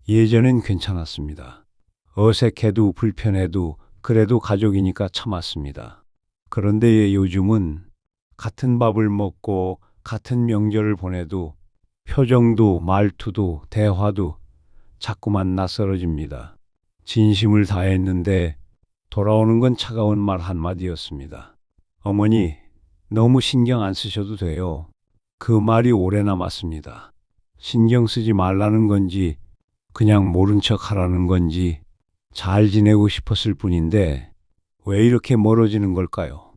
예전엔 괜찮았습니다. 어색해도 불편해도 그래도 가족이니까 참았습니다. 그런데 요즘은 같은 밥을 먹고 같은 명절을 보내도 표정도 말투도 대화도 자꾸만 낯설어집니다. 진심을 다했는데 돌아오는 건 차가운 말 한마디였습니다. 어머니, 너무 신경 안 쓰셔도 돼요. 그 말이 오래 남았습니다. 신경 쓰지 말라는 건지 그냥 모른 척 하라는 건지 잘 지내고 싶었을 뿐인데 왜 이렇게 멀어지는 걸까요?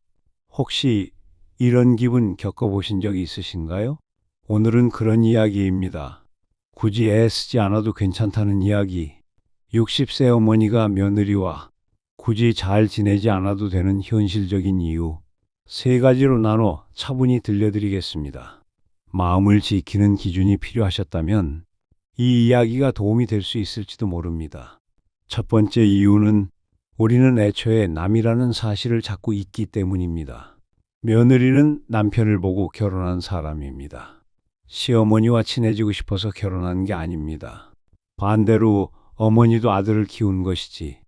혹시 이런 기분 겪어보신 적 있으신가요? 오늘은 그런 이야기입니다. 굳이 애쓰지 않아도 괜찮다는 이야기. 60세 어머니가 며느리와 굳이 잘 지내지 않아도 되는 현실적인 이유. 세 가지로 나눠 차분히 들려드리겠습니다. 마음을 지키는 기준이 필요하셨다면 이 이야기가 도움이 될 수 있을지도 모릅니다. 첫 번째 이유는 우리는 애초에 남이라는 사실을 자꾸 잊기 때문입니다. 며느리는 남편을 보고 결혼한 사람입니다. 시어머니와 친해지고 싶어서 결혼한 게 아닙니다. 반대로 어머니도 아들을 키운 것이지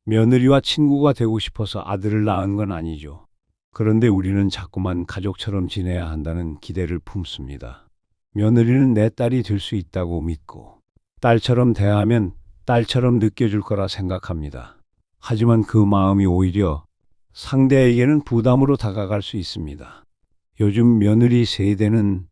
며느리와 친구가 되고 싶어서 아들을 낳은 건 아니죠. 그런데 우리는 자꾸만 가족처럼 지내야 한다는 기대를 품습니다. 며느리는 내 딸이 될 수 있다고 믿고 딸처럼 대하면 딸처럼 느껴줄 거라 생각합니다. 하지만 그 마음이 오히려 상대에게는 부담으로 다가갈 수 있습니다. 요즘 며느리 세대는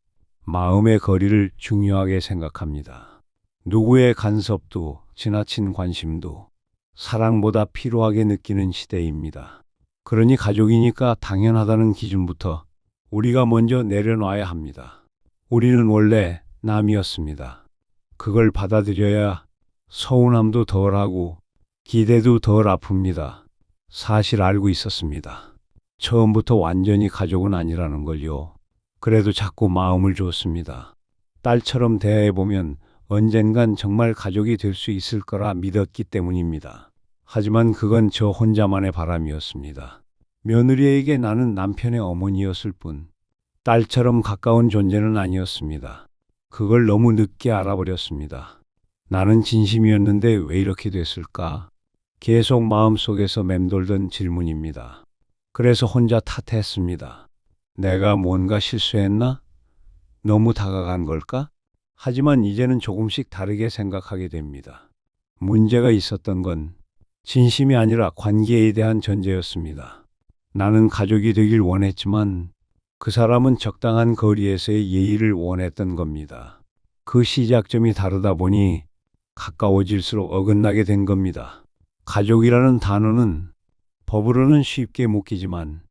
마음의 거리를 중요하게 생각합니다. 누구의 간섭도 지나친 관심도 사랑보다 필요하게 느끼는 시대입니다. 그러니 가족이니까 당연하다는 기준부터 우리가 먼저 내려놔야 합니다. 우리는 원래 남이었습니다. 그걸 받아들여야 서운함도 덜하고 기대도 덜 아픕니다. 사실 알고 있었습니다. 처음부터 완전히 가족은 아니라는 걸요. 그래도 자꾸 마음을 줬습니다. 딸처럼 대해보면 언젠간 정말 가족이 될 수 있을 거라 믿었기 때문입니다. 하지만 그건 저 혼자만의 바람이었습니다. 며느리에게 나는 남편의 어머니였을 뿐 딸처럼 가까운 존재는 아니었습니다. 그걸 너무 늦게 알아버렸습니다. 나는 진심이었는데 왜 이렇게 됐을까? 계속 마음속에서 맴돌던 질문입니다. 그래서 혼자 탓했습니다. 내가 뭔가 실수했나? 너무 다가간 걸까? 하지만 이제는 조금씩 다르게 생각하게 됩니다. 문제가 있었던 건 진심이 아니라 관계에 대한 전제였습니다. 나는 가족이 되길 원했지만 그 사람은 적당한 거리에서의 예의를 원했던 겁니다. 그 시작점이 다르다 보니 가까워질수록 어긋나게 된 겁니다. 가족이라는 단어는 법으로는 쉽게 묶이지만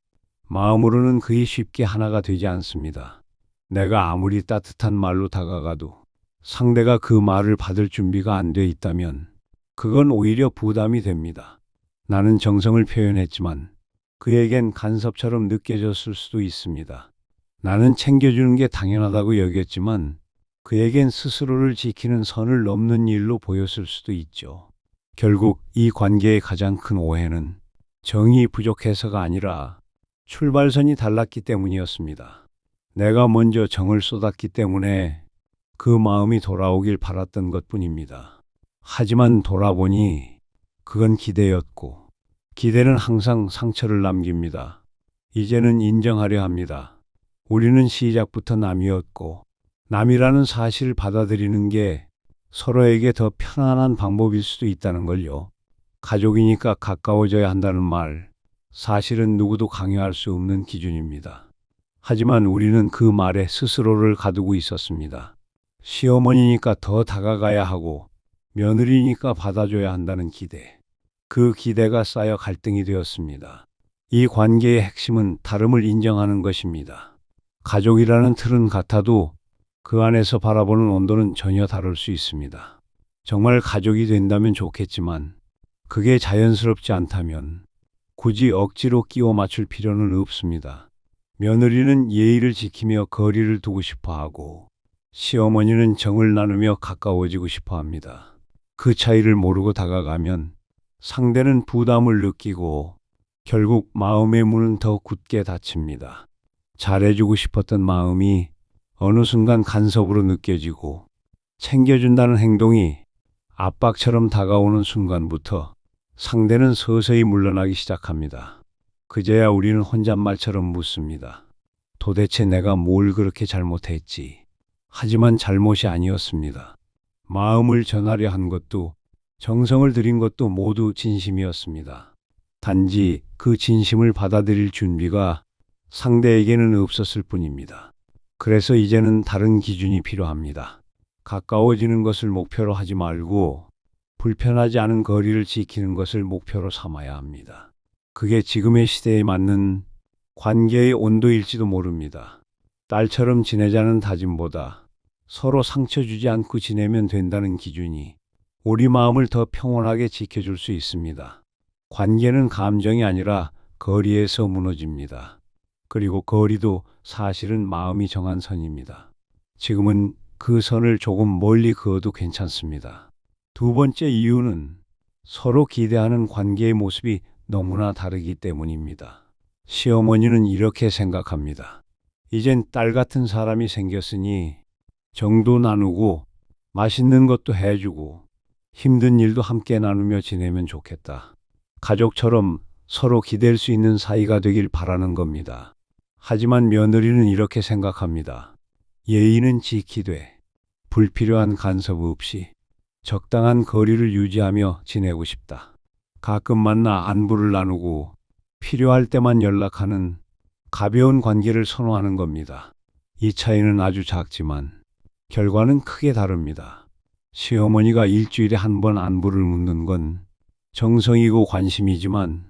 마음으로는 그리 쉽게 하나가 되지 않습니다. 내가 아무리 따뜻한 말로 다가가도 상대가 그 말을 받을 준비가 안 돼 있다면 그건 오히려 부담이 됩니다. 나는 정성을 표현했지만 그에겐 간섭처럼 느껴졌을 수도 있습니다. 나는 챙겨주는 게 당연하다고 여겼지만 그에겐 스스로를 지키는 선을 넘는 일로 보였을 수도 있죠. 결국 이 관계의 가장 큰 오해는 정이 부족해서가 아니라 출발선이 달랐기 때문이었습니다. 내가 먼저 정을 쏟았기 때문에 그 마음이 돌아오길 바랐던 것뿐입니다. 하지만 돌아보니 그건 기대였고 기대는 항상 상처를 남깁니다. 이제는 인정하려 합니다. 우리는 시작부터 남이었고 남이라는 사실을 받아들이는 게 서로에게 더 편안한 방법일 수도 있다는 걸요. 가족이니까 가까워져야 한다는 말, 사실은 누구도 강요할 수 없는 기준입니다. 하지만 우리는 그 말에 스스로를 가두고 있었습니다. 시어머니니까 더 다가가야 하고 며느리니까 받아줘야 한다는 기대. 그 기대가 쌓여 갈등이 되었습니다. 이 관계의 핵심은 다름을 인정하는 것입니다. 가족이라는 틀은 같아도 그 안에서 바라보는 온도는 전혀 다를 수 있습니다. 정말 가족이 된다면 좋겠지만 그게 자연스럽지 않다면 굳이 억지로 끼워 맞출 필요는 없습니다. 며느리는 예의를 지키며 거리를 두고 싶어 하고 시어머니는 정을 나누며 가까워지고 싶어 합니다. 그 차이를 모르고 다가가면 상대는 부담을 느끼고 결국 마음의 문은 더 굳게 닫힙니다. 잘해주고 싶었던 마음이 어느 순간 간섭으로 느껴지고 챙겨준다는 행동이 압박처럼 다가오는 순간부터 상대는 서서히 물러나기 시작합니다. 그제야 우리는 혼잣말처럼 묻습니다. 도대체 내가 뭘 그렇게 잘못했지? 하지만 잘못이 아니었습니다. 마음을 전하려 한 것도 정성을 들인 것도 모두 진심이었습니다. 단지 그 진심을 받아들일 준비가 상대에게는 없었을 뿐입니다. 그래서 이제는 다른 기준이 필요합니다. 가까워지는 것을 목표로 하지 말고 불편하지 않은 거리를 지키는 것을 목표로 삼아야 합니다. 그게 지금의 시대에 맞는 관계의 온도일지도 모릅니다. 딸처럼 지내자는 다짐보다 서로 상처 주지 않고 지내면 된다는 기준이 우리 마음을 더 평온하게 지켜줄 수 있습니다. 관계는 감정이 아니라 거리에서 무너집니다. 그리고 거리도 사실은 마음이 정한 선입니다. 지금은 그 선을 조금 멀리 그어도 괜찮습니다. 두 번째 이유는 서로 기대하는 관계의 모습이 너무나 다르기 때문입니다. 시어머니는 이렇게 생각합니다. 이젠 딸 같은 사람이 생겼으니 정도 나누고 맛있는 것도 해주고 힘든 일도 함께 나누며 지내면 좋겠다. 가족처럼 서로 기댈 수 있는 사이가 되길 바라는 겁니다. 하지만 며느리는 이렇게 생각합니다. 예의는 지키되 불필요한 간섭 없이 적당한 거리를 유지하며 지내고 싶다. 가끔 만나 안부를 나누고 필요할 때만 연락하는 가벼운 관계를 선호하는 겁니다. 이 차이는 아주 작지만 결과는 크게 다릅니다. 시어머니가 일주일에 한 번 안부를 묻는 건 정성이고 관심이지만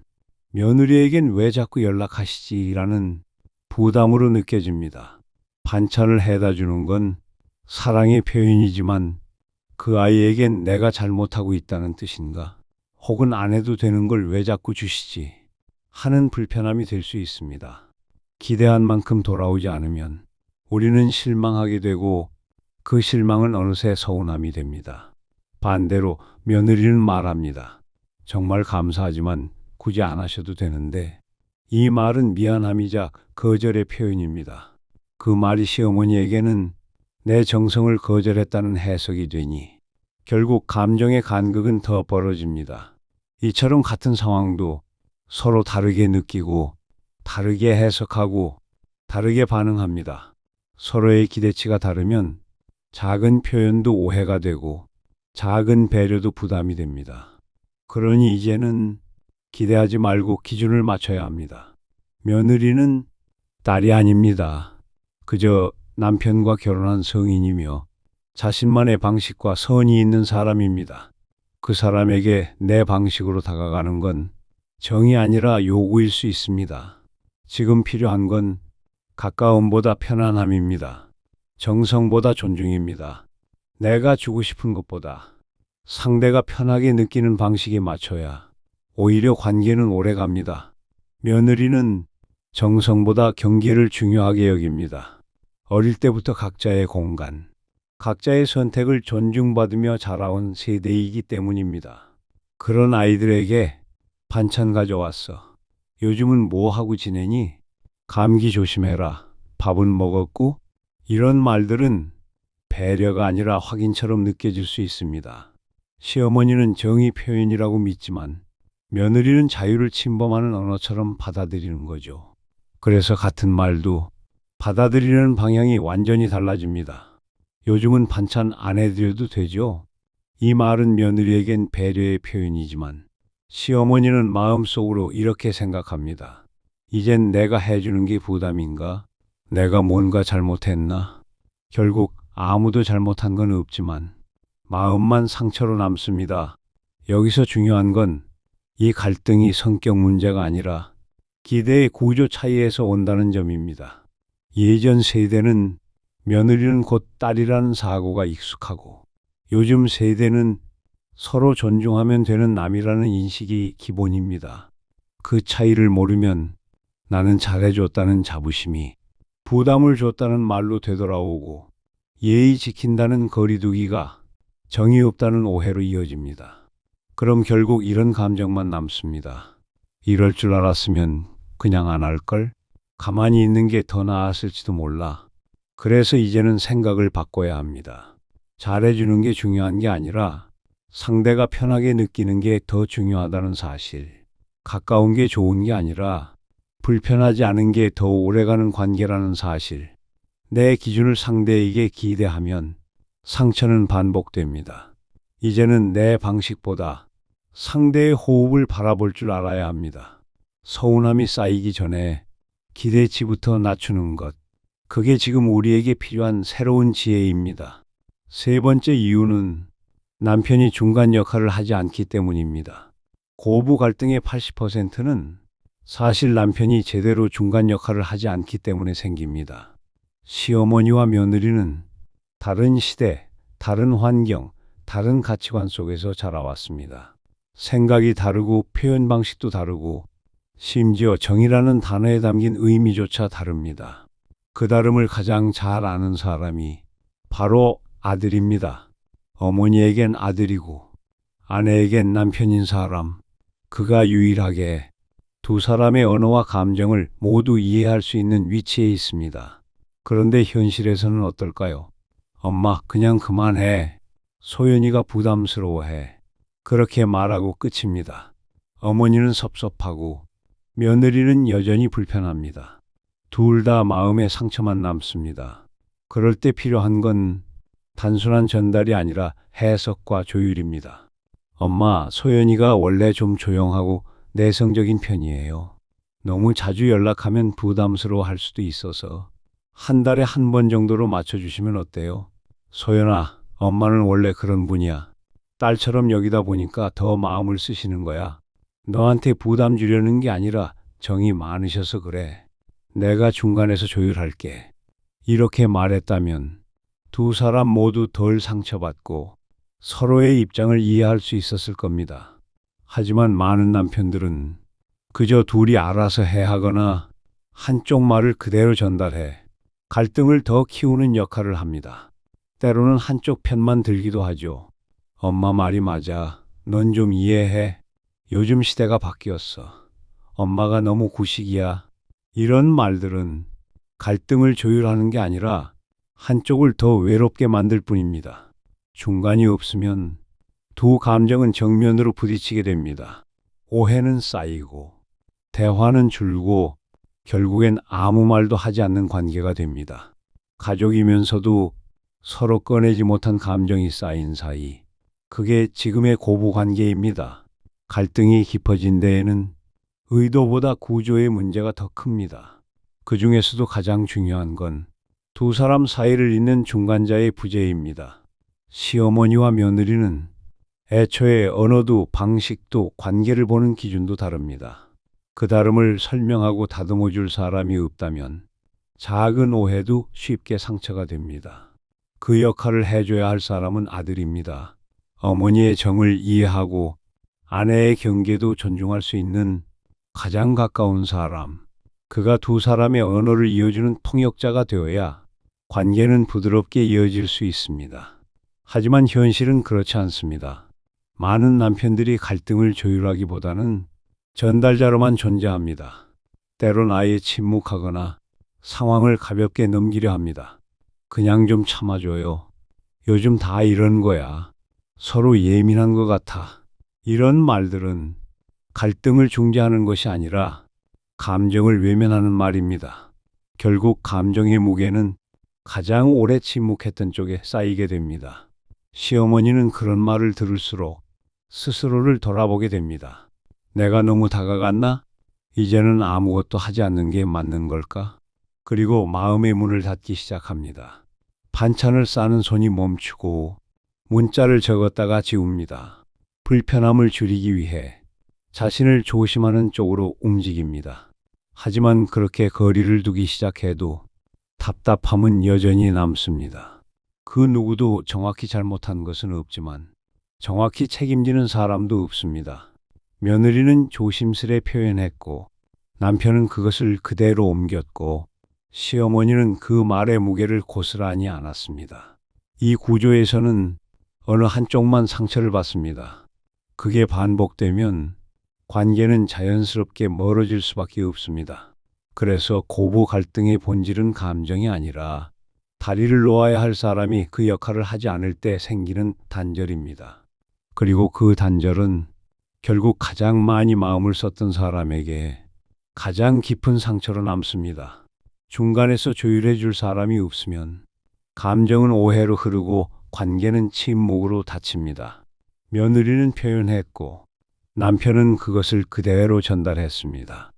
며느리에겐 왜 자꾸 연락하시지라는 부담으로 느껴집니다. 반찬을 해다 주는 건 사랑의 표현이지만 그 아이에겐 내가 잘못하고 있다는 뜻인가? 혹은 안 해도 되는 걸 왜 자꾸 주시지? 하는 불편함이 될 수 있습니다. 기대한 만큼 돌아오지 않으면 우리는 실망하게 되고 그 실망은 어느새 서운함이 됩니다. 반대로 며느리는 말합니다. 정말 감사하지만 굳이 안 하셔도 되는데 이 말은 미안함이자 거절의 표현입니다. 그 말이 시어머니에게는 내 정성을 거절했다는 해석이 되니 결국 감정의 간극은 더 벌어집니다. 이처럼 같은 상황도 서로 다르게 느끼고 다르게 해석하고 다르게 반응합니다. 서로의 기대치가 다르면 작은 표현도 오해가 되고 작은 배려도 부담이 됩니다. 그러니 이제는 기대하지 말고 기준을 맞춰야 합니다. 며느리는 딸이 아닙니다. 그저 남편과 결혼한 성인이며 자신만의 방식과 선이 있는 사람입니다. 그 사람에게 내 방식으로 다가가는 건 정이 아니라 요구일 수 있습니다. 지금 필요한 건 가까움보다 편안함입니다. 정성보다 존중입니다. 내가 주고 싶은 것보다 상대가 편하게 느끼는 방식에 맞춰야 오히려 관계는 오래 갑니다. 며느리는 정성보다 경계를 중요하게 여깁니다. 어릴 때부터 각자의 공간, 각자의 선택을 존중받으며 자라온 세대이기 때문입니다. 그런 아이들에게 반찬 가져왔어. 요즘은 뭐 하고 지내니? 감기 조심해라. 밥은 먹었고? 이런 말들은 배려가 아니라 확인처럼 느껴질 수 있습니다. 시어머니는 정의 표현이라고 믿지만 며느리는 자유를 침범하는 언어처럼 받아들이는 거죠. 그래서 같은 말도 받아들이는 방향이 완전히 달라집니다. 요즘은 반찬 안 해드려도 되죠? 이 말은 며느리에겐 배려의 표현이지만 시어머니는 마음속으로 이렇게 생각합니다. 이젠 내가 해주는 게 부담인가? 내가 뭔가 잘못했나? 결국 아무도 잘못한 건 없지만 마음만 상처로 남습니다. 여기서 중요한 건 이 갈등이 성격 문제가 아니라 기대의 구조 차이에서 온다는 점입니다. 예전 세대는 며느리는 곧 딸이라는 사고가 익숙하고 요즘 세대는 서로 존중하면 되는 남이라는 인식이 기본입니다. 그 차이를 모르면 나는 잘해줬다는 자부심이 부담을 줬다는 말로 되돌아오고 예의 지킨다는 거리두기가 정이 없다는 오해로 이어집니다. 그럼 결국 이런 감정만 남습니다. 이럴 줄 알았으면 그냥 안 할걸? 가만히 있는 게 더 나았을지도 몰라. 그래서 이제는 생각을 바꿔야 합니다. 잘해주는 게 중요한 게 아니라 상대가 편하게 느끼는 게 더 중요하다는 사실. 가까운 게 좋은 게 아니라 불편하지 않은 게 더 오래가는 관계라는 사실. 내 기준을 상대에게 기대하면 상처는 반복됩니다. 이제는 내 방식보다 상대의 호흡을 바라볼 줄 알아야 합니다. 서운함이 쌓이기 전에 기대치부터 낮추는 것. 그게 지금 우리에게 필요한 새로운 지혜입니다. 세 번째 이유는 남편이 중간 역할을 하지 않기 때문입니다. 고부 갈등의 80%는 사실 남편이 제대로 중간 역할을 하지 않기 때문에 생깁니다. 시어머니와 며느리는 다른 시대, 다른 환경, 다른 가치관 속에서 자라왔습니다. 생각이 다르고 표현 방식도 다르고 심지어 정이라는 단어에 담긴 의미조차 다릅니다. 그 다름을 가장 잘 아는 사람이 바로 아들입니다. 어머니에겐 아들이고 아내에겐 남편인 사람. 그가 유일하게 두 사람의 언어와 감정을 모두 이해할 수 있는 위치에 있습니다. 그런데 현실에서는 어떨까요? 엄마, 그냥 그만해. 소연이가 부담스러워해. 그렇게 말하고 끝입니다. 어머니는 섭섭하고 며느리는 여전히 불편합니다. 둘 다 마음에 상처만 남습니다. 그럴 때 필요한 건 단순한 전달이 아니라 해석과 조율입니다. 엄마, 소연이가 원래 좀 조용하고 내성적인 편이에요. 너무 자주 연락하면 부담스러워 할 수도 있어서 한 달에 한 번 정도로 맞춰주시면 어때요? 소연아, 엄마는 원래 그런 분이야. 딸처럼 여기다 보니까 더 마음을 쓰시는 거야. 너한테 부담 주려는 게 아니라 정이 많으셔서 그래. 내가 중간에서 조율할게. 이렇게 말했다면 두 사람 모두 덜 상처받고 서로의 입장을 이해할 수 있었을 겁니다. 하지만 많은 남편들은 그저 둘이 알아서 해 하거나 한쪽 말을 그대로 전달해 갈등을 더 키우는 역할을 합니다. 때로는 한쪽 편만 들기도 하죠. 엄마 말이 맞아. 넌 좀 이해해. 요즘 시대가 바뀌었어. 엄마가 너무 구식이야. 이런 말들은 갈등을 조율하는 게 아니라 한쪽을 더 외롭게 만들 뿐입니다. 중간이 없으면 두 감정은 정면으로 부딪히게 됩니다. 오해는 쌓이고 대화는 줄고 결국엔 아무 말도 하지 않는 관계가 됩니다. 가족이면서도 서로 꺼내지 못한 감정이 쌓인 사이. 그게 지금의 고부 관계입니다. 갈등이 깊어진 데에는 의도보다 구조의 문제가 더 큽니다. 그 중에서도 가장 중요한 건 두 사람 사이를 잇는 중간자의 부재입니다. 시어머니와 며느리는 애초에 언어도 방식도 관계를 보는 기준도 다릅니다. 그 다름을 설명하고 다듬어 줄 사람이 없다면 작은 오해도 쉽게 상처가 됩니다. 그 역할을 해줘야 할 사람은 아들입니다. 어머니의 정을 이해하고 아내의 경계도 존중할 수 있는 가장 가까운 사람. 그가 두 사람의 언어를 이어주는 통역자가 되어야 관계는 부드럽게 이어질 수 있습니다. 하지만 현실은 그렇지 않습니다. 많은 남편들이 갈등을 조율하기보다는 전달자로만 존재합니다. 때론 아예 침묵하거나 상황을 가볍게 넘기려 합니다. 그냥 좀 참아줘요. 요즘 다 이런 거야. 서로 예민한 것 같아. 이런 말들은 갈등을 중재하는 것이 아니라 감정을 외면하는 말입니다. 결국 감정의 무게는 가장 오래 침묵했던 쪽에 쌓이게 됩니다. 시어머니는 그런 말을 들을수록 스스로를 돌아보게 됩니다. 내가 너무 다가갔나? 이제는 아무것도 하지 않는 게 맞는 걸까? 그리고 마음의 문을 닫기 시작합니다. 반찬을 싸는 손이 멈추고 문자를 적었다가 지웁니다. 불편함을 줄이기 위해 자신을 조심하는 쪽으로 움직입니다. 하지만 그렇게 거리를 두기 시작해도 답답함은 여전히 남습니다. 그 누구도 정확히 잘못한 것은 없지만 정확히 책임지는 사람도 없습니다. 며느리는 조심스레 표현했고 남편은 그것을 그대로 옮겼고 시어머니는 그 말의 무게를 고스란히 안았습니다. 이 구조에서는 어느 한쪽만 상처를 받습니다. 그게 반복되면 관계는 자연스럽게 멀어질 수밖에 없습니다. 그래서 고부 갈등의 본질은 감정이 아니라 다리를 놓아야 할 사람이 그 역할을 하지 않을 때 생기는 단절입니다. 그리고 그 단절은 결국 가장 많이 마음을 썼던 사람에게 가장 깊은 상처로 남습니다. 중간에서 조율해 줄 사람이 없으면 감정은 오해로 흐르고 관계는 침묵으로 닫힙니다. 며느리는 표현했고 남편은 그것을 그대로 전달했습니다.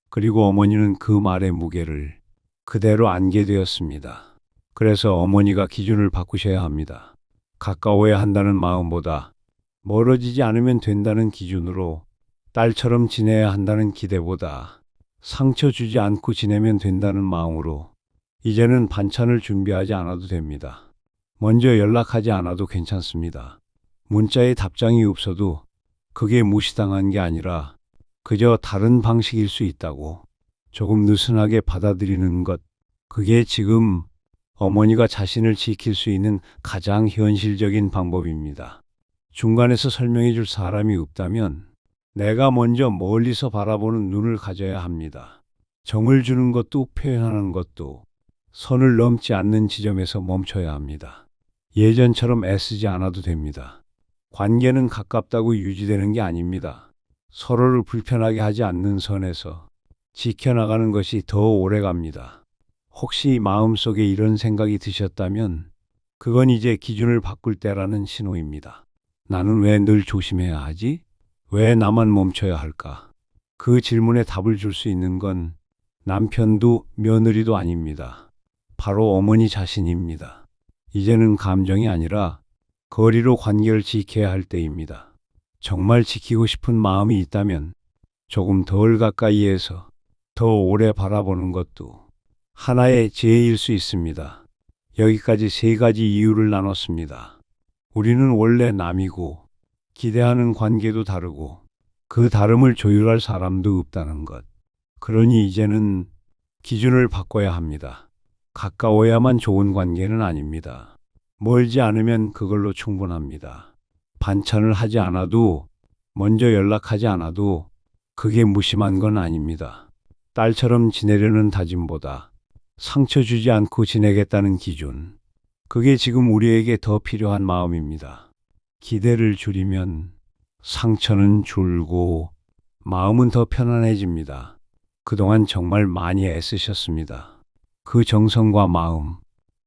그리고 어머니는 그 말의 무게를 그대로 안게 되었습니다. 그래서 어머니가 기준을 바꾸셔야 합니다. 가까워야 한다는 마음보다 멀어지지 않으면 된다는 기준으로, 딸처럼 지내야 한다는 기대보다 상처 주지 않고 지내면 된다는 마음으로 이제는 반찬을 준비하지 않아도 됩니다. 먼저 연락하지 않아도 괜찮습니다. 문자에 답장이 없어도 그게 무시당한 게 아니라 그저 다른 방식일 수 있다고 조금 느슨하게 받아들이는 것, 그게 지금 어머니가 자신을 지킬 수 있는 가장 현실적인 방법입니다. 중간에서 설명해 줄 사람이 없다면 내가 먼저 멀리서 바라보는 눈을 가져야 합니다. 정을 주는 것도 표현하는 것도 선을 넘지 않는 지점에서 멈춰야 합니다. 예전처럼 애쓰지 않아도 됩니다. 관계는 가깝다고 유지되는 게 아닙니다. 서로를 불편하게 하지 않는 선에서 지켜나가는 것이 더 오래 갑니다. 혹시 마음속에 이런 생각이 드셨다면 그건 이제 기준을 바꿀 때라는 신호입니다. 나는 왜 늘 조심해야 하지? 왜 나만 멈춰야 할까? 그 질문에 답을 줄 수 있는 건 남편도 며느리도 아닙니다. 바로 어머니 자신입니다. 이제는 감정이 아니라 거리로 관계를 지켜야 할 때입니다. 정말 지키고 싶은 마음이 있다면 조금 덜 가까이에서 더 오래 바라보는 것도 하나의 지혜일 수 있습니다. 여기까지 세 가지 이유를 나눴습니다. 우리는 원래 남이고 기대하는 관계도 다르고 그 다름을 조율할 사람도 없다는 것. 그러니 이제는 기준을 바꿔야 합니다. 가까워야만 좋은 관계는 아닙니다. 멀지 않으면 그걸로 충분합니다. 반찬을 하지 않아도, 먼저 연락하지 않아도 그게 무심한 건 아닙니다. 딸처럼 지내려는 다짐보다 상처 주지 않고 지내겠다는 기준, 그게 지금 우리에게 더 필요한 마음입니다. 기대를 줄이면 상처는 줄고 마음은 더 편안해집니다. 그동안 정말 많이 애쓰셨습니다. 그 정성과 마음,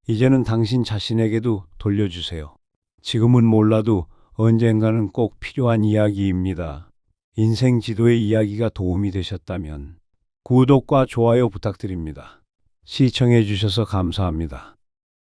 이제는 당신 자신에게도 돌려주세요. 지금은 몰라도 언젠가는 꼭 필요한 이야기입니다. 인생 지도의 이야기가 도움이 되셨다면 구독과 좋아요 부탁드립니다. 시청해 주셔서 감사합니다.